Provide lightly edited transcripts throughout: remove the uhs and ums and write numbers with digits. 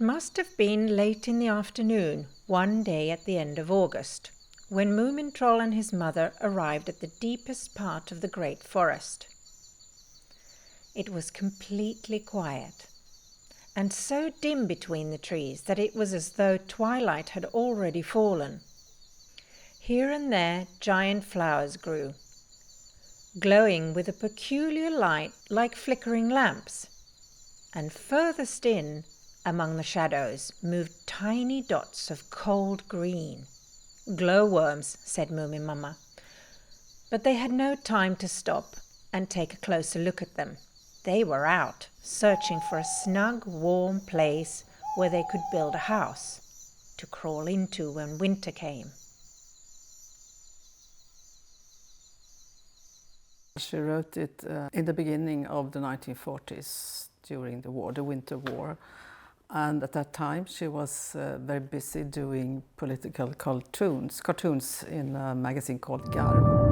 must have been late in the afternoon, one day at the end of August, when Moomin Troll and his mother arrived at the deepest part of the great forest. It was completely quiet, and so dim between the trees that it was as though twilight had already fallen. Here and there giant flowers grew, glowing with a peculiar light like flickering lamps, and furthest in, among the shadows, moved tiny dots of cold green. "Glowworms," said Moomin Mamma. But they had no time to stop and take a closer look at them. They were out, searching for a snug, warm place where they could build a house to crawl into when winter came. She wrote it in the beginning of the 1940s, during the war, the Winter War. And at that time she was very busy doing political cartoons in a magazine called Garm.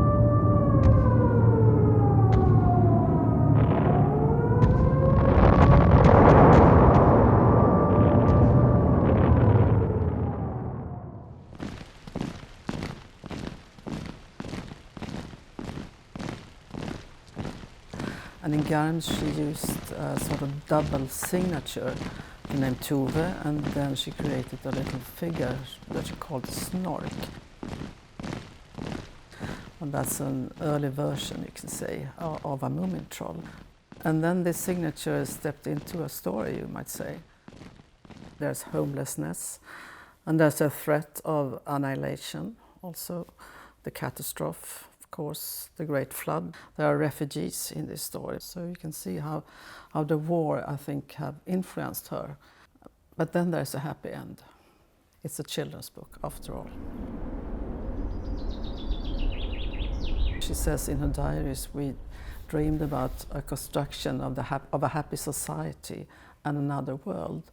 And in Garm she used a sort of double signature named Tove, and then she created a little figure that she called Snork. And that's an early version, you can say, of a Moomin Troll. And then this signature stepped into a story, you might say. There's homelessness, and there's a threat of annihilation, also the catastrophe, of course, the Great Flood. There are refugees in this story, so you can see how the war, I think, have influenced her. But then there's a happy end. It's a children's book, after all. She says in her diaries, we dreamed about a construction of a happy society and another world.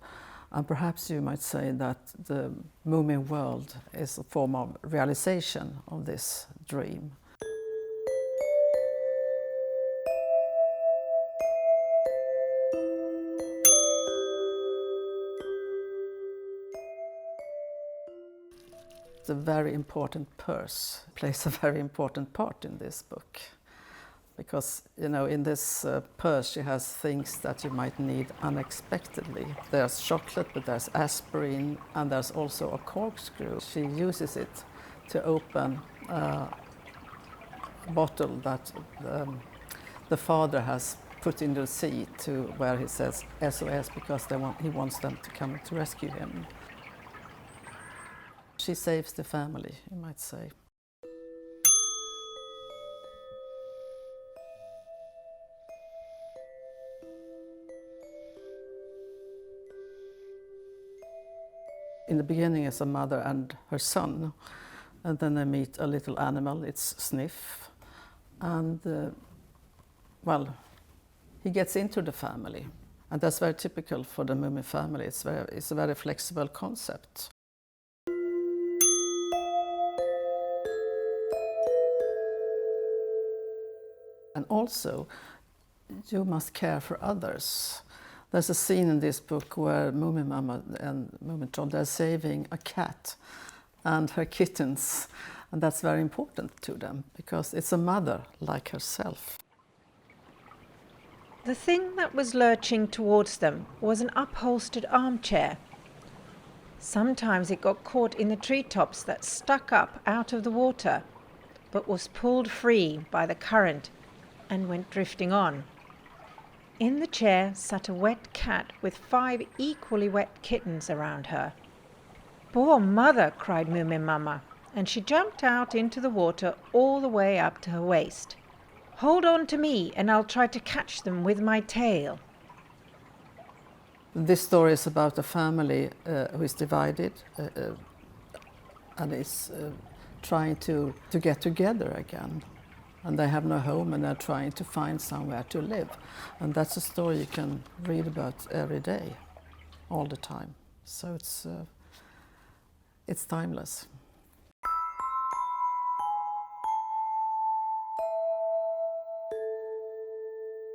And perhaps you might say that the Moomin world is a form of realization of this dream. A very important purse plays a very important part in this book, because in this purse she has things that you might need unexpectedly. There's chocolate, but there's aspirin, and there's also a corkscrew. She uses it to open a bottle that the father has put in the sea, to where he says SOS, because he wants them to come to rescue him. She saves the family, you might say. In the beginning it's a mother and her son, and then they meet a little animal, it's Sniff, and he gets into the family, and that's very typical for the Moomin family. It's a very flexible concept. And also, you must care for others. There's a scene in this book where Moomin Mama and Moomin Troll, they're saving a cat and her kittens. And that's very important to them, because it's a mother like herself. The thing that was lurching towards them was an upholstered armchair. Sometimes it got caught in the treetops that stuck up out of the water, but was pulled free by the current and went drifting on. In the chair sat a wet cat with 5 equally wet kittens around her. "Poor mother!" cried Moomin Mama, and she jumped out into the water all the way up to her waist. "Hold on to me and I'll try to catch them with my tail." This story is about a family who is divided and is trying to get together again. And they have no home, and they're trying to find somewhere to live. And that's a story you can read about every day, all the time. So it's timeless.